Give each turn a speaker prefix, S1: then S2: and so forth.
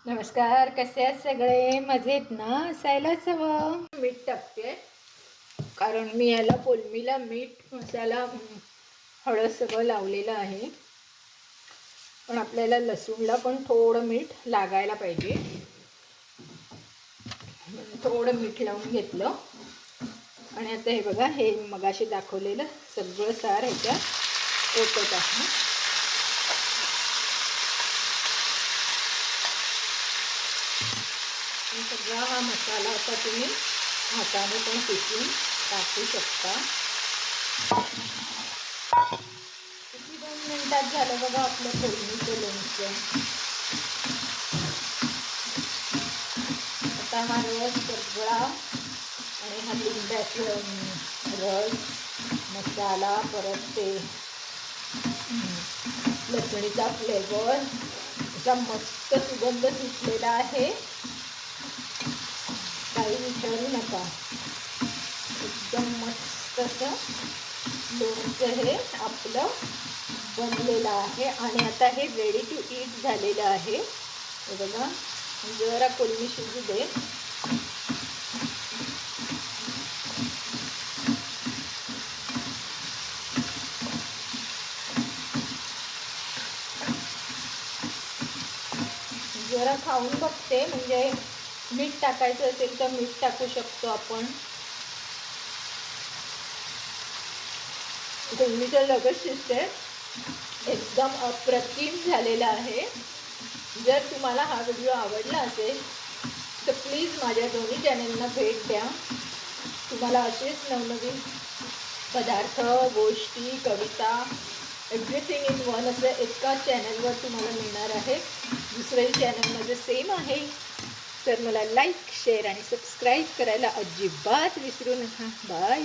S1: नमस्कार, कसे आहेत सगळे? मजेत ना? असायलाच हवं. मीठ टाकते कारण मी याला कोलमीला मीठ मसाला हळद सगळं लावलेलं आहे. पण आपल्याला लसूणला पण थोडं मीठ लागायला पाहिजे. थोडं मीठ लावून घेतलं आणि आता हे बघा, हे मगाशी दाखवलेलं सगळं सार ह्याच्यात ओतत आहे. सगळा हा मसाला असा तुम्ही हाताने पण पिसून टाकू शकता. किती 2 मिनिटात झालं बघा आपलं फोडणीचं लोणचं. आता हा रस सगळा आणि हा लिंबाचा रस, मसाला, परत ते लसणीचा फ्लेवर असा मस्त सुगंध सुटलेला आहे. काही विचारू नका, एकदम मस्त असं लोणचं हे आपलं बनलेलं आहे. आणि आता हे रेडी टू ईट झालेलं आहे. हे बघा, जरा कोलमी शिजू दे. जरा खाऊन बघते, म्हणजे मीठ टाकायचं असेल तर मीठ टाकू शकतो आपण. कोलमीचं लगेच शिजते, एकदम अप्रतिम झालेला आहे. जर तुम्हाला हा व्हिडिओ आवडला असेल तर प्लीज माझ्या दोन्ही चॅनलना भेट द्या. तुम्हाला असेच नवनवीन पदार्थ, गोष्टी, कविता, एव्हरीथिंग इन वन असं एकाच चॅनलवर तुम्हाला मिळणार आहे. दुसरंही चॅनल माझं सेम आहे, तर मला लाईक, शेअर आणि सबस्क्राईब करायला अजिबात विसरू नका. बाय.